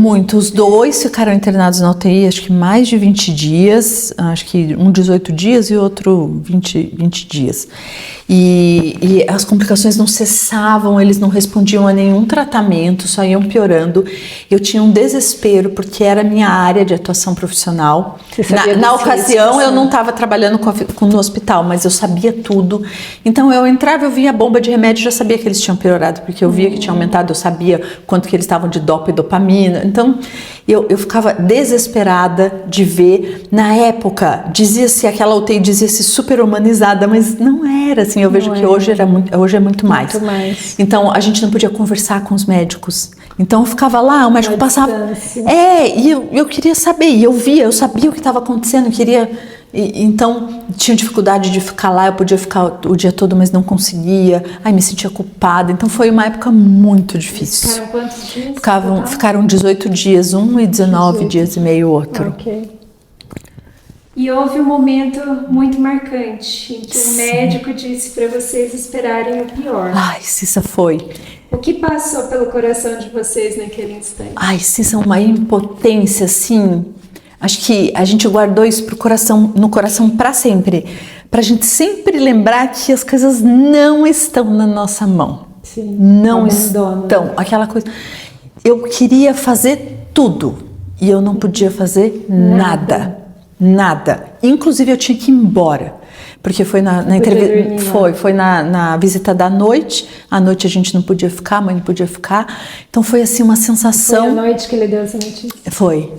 Muito. Os dois ficaram internados na UTI, acho que mais de 20 dias, acho que um 18 dias e outro 20 dias. E as complicações não cessavam, eles não respondiam a nenhum tratamento, só iam piorando. Eu tinha um desespero, porque era a minha área de atuação profissional. Na ocasião, eu não estava trabalhando no hospital, mas eu sabia tudo. Então, eu entrava, eu via a bomba de remédio, já sabia que eles tinham piorado, porque eu via que tinha aumentado, eu sabia quanto que eles estavam de dopa e dopamina. Então, eu ficava desesperada de ver. Na época, dizia-se, aquela UTI dizia-se super humanizada, mas não era assim. Eu vejo que hoje é muito mais. Então, a gente não podia conversar com os médicos. Então, eu ficava lá, o médico passava... E eu queria saber, e eu sabia o que estava acontecendo, então, tinha dificuldade de ficar lá, eu podia ficar o dia todo, mas não conseguia. Me sentia culpada. Então, foi uma época muito difícil. Ficaram quantos dias? Ficaram 18 dias um e 19 dias e meio o outro. Ok. E houve um momento muito marcante em que o médico disse para vocês esperarem o pior. Cissa, foi. O que passou pelo coração de vocês naquele instante? Cissa, uma impotência, assim. Acho que a gente guardou isso no coração para sempre. Pra gente sempre lembrar que as coisas não estão na nossa mão. Sim, não estão. Aquela coisa. Eu queria fazer tudo e eu não podia fazer nada. Inclusive eu tinha que ir embora. Porque foi na entrevista, foi na visita da noite. À noite a gente não podia ficar, a mãe não podia ficar. Então foi assim uma sensação. Foi à noite que ele deu essa notícia? Foi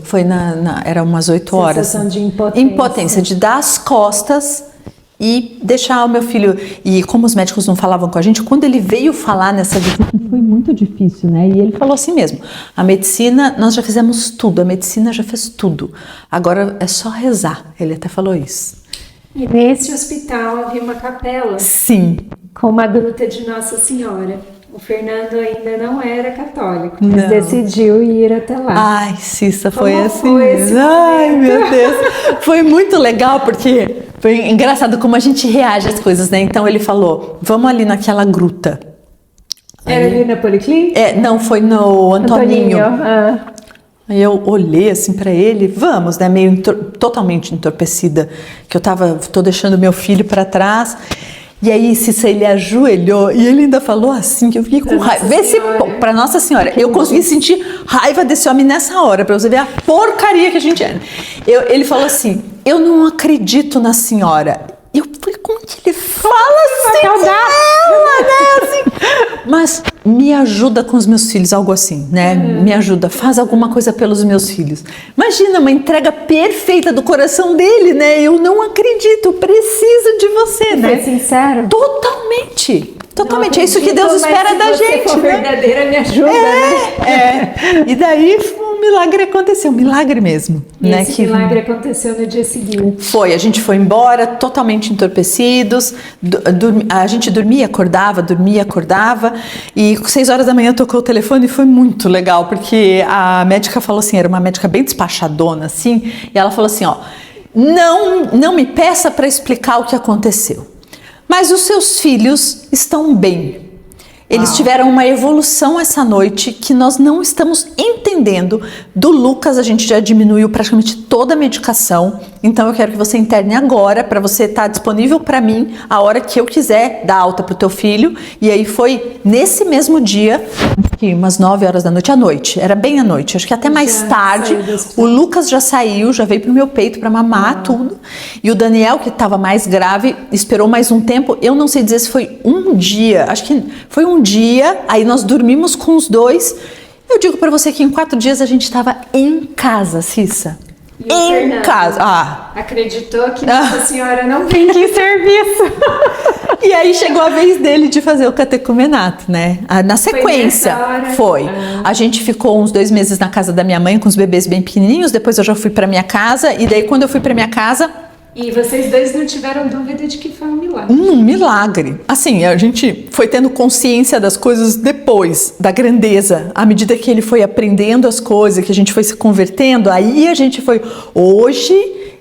era umas 8 horas. Sensação de impotência. Impotência, de dar as costas e deixar o meu filho. E como os médicos não falavam com a gente, quando ele veio falar nessa visita, foi muito difícil, né? E ele falou assim mesmo: a medicina, nós já fizemos tudo, a medicina já fez tudo. Agora é só rezar. Ele até falou isso. E nesse hospital havia uma capela. Sim. Com uma gruta de Nossa Senhora. O Fernando ainda não era católico, mas decidiu ir até lá. Cissa, foi Como assim foi esse mesmo. momento? Meu Deus. Foi muito legal, porque foi engraçado como a gente reage às coisas, né? Então ele falou: vamos ali naquela gruta. Era ali na Policlínica? Não, foi no Antoninho. Aí eu olhei assim pra ele, vamos, né, meio totalmente entorpecida, que tô deixando meu filho pra trás. E aí, Cissa, ele ajoelhou e ele ainda falou assim, que eu fiquei com raiva. Pra Nossa Senhora, eu consegui sentir raiva desse homem nessa hora, pra você ver a porcaria que a gente era. Ele falou assim: eu não acredito na senhora. Eu falei: como que ele fala assim com ela, né? Assim, mas me ajuda com os meus filhos, algo assim, né? Me ajuda, faz alguma coisa pelos meus filhos. Imagina, uma entrega perfeita do coração dele, né? Eu não acredito, preciso de você, né? Foi sincero? Totalmente. É isso que Deus espera da gente. Se você for verdadeira, me ajuda, né? E daí um milagre aconteceu, um milagre mesmo. E né? Esse milagre aconteceu no dia seguinte. A gente foi embora totalmente entorpecidos, a gente dormia, acordava, e 6 horas da manhã tocou o telefone e foi muito legal, porque a médica falou assim, era uma médica bem despachadona, assim, e ela falou assim, não me peça para explicar o que aconteceu, mas os seus filhos estão bem. Eles tiveram uma evolução essa noite que nós não estamos entendendo. Do Lucas, a gente já diminuiu praticamente toda a medicação. Então, eu quero que você interne agora, para você estar disponível para mim a hora que eu quiser dar alta para o teu filho. E aí foi nesse mesmo dia, umas 9 horas da noite, à noite. Era bem à noite, acho que até mais tarde. O Lucas já saiu, já veio pro meu peito para mamar tudo. E o Daniel, que estava mais grave, esperou mais um tempo. Eu não sei dizer se foi um dia, acho que foi um dia, aí nós dormimos com os dois. Eu digo pra você que em 4 dias a gente estava em casa, Cissa. Em casa. Acreditou que Nossa Senhora não vem aqui em serviço. E aí chegou a vez dele de fazer o catecumenato, né? Na sequência. Foi. A gente ficou uns 2 meses na casa da minha mãe com os bebês bem pequenininhos. Depois eu já fui pra minha casa. E daí quando eu fui pra minha casa... E vocês dois não tiveram dúvida de que foi um milagre? Um milagre. Assim, a gente foi tendo consciência das coisas depois, da grandeza. À medida que ele foi aprendendo as coisas, que a gente foi se convertendo, aí a gente foi... Hoje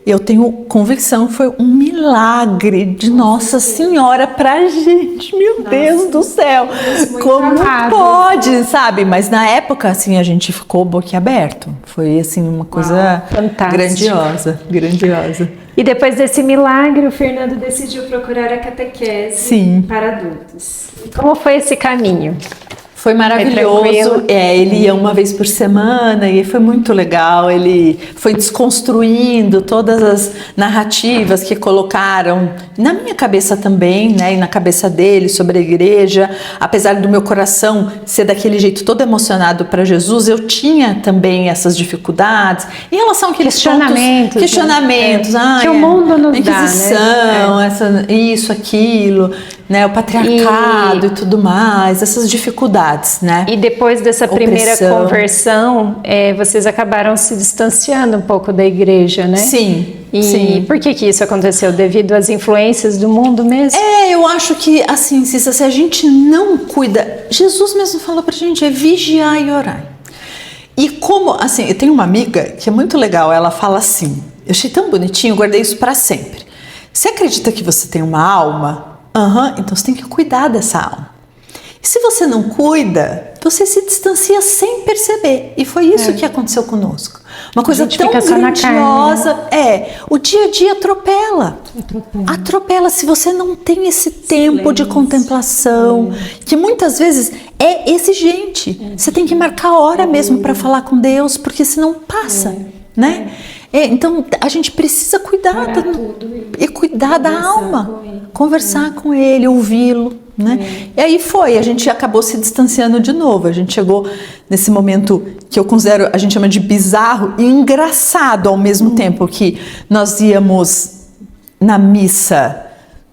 eu tenho convicção que foi um milagre de Nossa Senhora pra gente. Meu Deus do céu! Como pode, sabe? Mas na época, assim, a gente ficou boquiaberto. Foi, assim, uma coisa grandiosa, grandiosa. E depois desse milagre, o Fernando decidiu procurar a catequese para adultos. Como foi esse caminho? Foi maravilhoso. Ele ia uma vez por semana e foi muito legal. Ele foi desconstruindo todas as narrativas que colocaram na minha cabeça também, né, e na cabeça dele sobre a igreja. Apesar do meu coração ser daquele jeito todo emocionado para Jesus, eu tinha também essas dificuldades em relação àqueles questionamentos, que o mundo nos Inquisição, dá, né? Isso, aquilo, né, o patriarcado e tudo mais, essas dificuldades, né? E depois dessa primeira conversão, vocês acabaram se distanciando um pouco da igreja, né? Sim. E por que isso aconteceu? Devido às influências do mundo mesmo? Eu acho que, assim, se a gente não cuida... Jesus mesmo falou pra gente, vigiar e orar. E como, assim, eu tenho uma amiga que é muito legal, ela fala assim, eu achei tão bonitinho, guardei isso pra sempre. Você acredita que você tem uma alma? Então você tem que cuidar dessa alma. E se você não cuida, você se distancia sem perceber. E foi isso que aconteceu conosco. Uma coisa tão grandiosa. O dia a dia atropela. Se você não tem esse tempo de contemplação, que muitas vezes é exigente. Você tem que marcar a hora mesmo para falar com Deus, porque senão passa, né? Então a gente precisa cuidar da alma, conversar com ele, ouvi-lo, né? E aí a gente acabou se distanciando de novo. A gente chegou nesse momento que eu considero, a gente chama de bizarro e engraçado ao mesmo tempo, que nós íamos na missa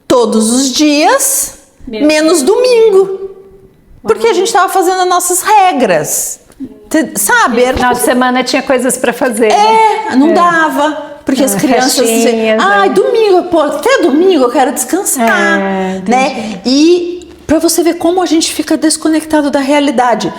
todos os dias, menos domingo, porque a gente estava fazendo as nossas regras. Sabe? Final de semana tinha coisas para fazer. Não dava. Porque as crianças diziam, domingo, até domingo eu quero descansar, né? E para você ver como a gente fica desconectado da realidade.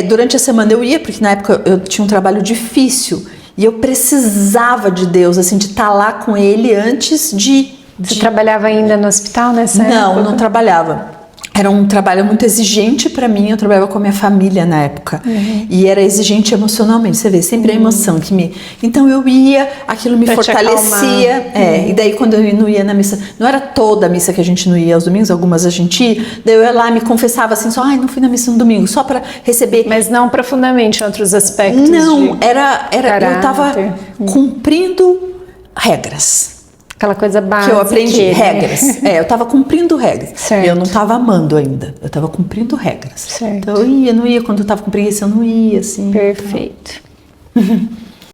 Durante a semana eu ia, porque na época eu tinha um trabalho difícil e eu precisava de Deus, assim, de estar lá com Ele antes de... Você trabalhava ainda no hospital nessa época? Não trabalhava. Era um trabalho muito exigente para mim, eu trabalhava com a minha família na época. E era exigente emocionalmente, você vê, sempre a emoção que me... Então eu ia, aquilo me fortalecia. E daí quando eu não ia na missa, não era toda a missa que a gente não ia aos domingos, algumas a gente ia, daí eu ia lá, me confessava assim, não fui na missa no domingo, só para receber... Mas não profundamente em outros aspectos? Não, eu estava cumprindo regras. Aquela coisa básica. Que eu aprendi, regras. Eu estava cumprindo regras. Certo. Eu não estava amando ainda. Eu estava cumprindo regras. Certo. Então eu não ia. Quando eu estava com preguiça, eu não ia, assim. Perfeito.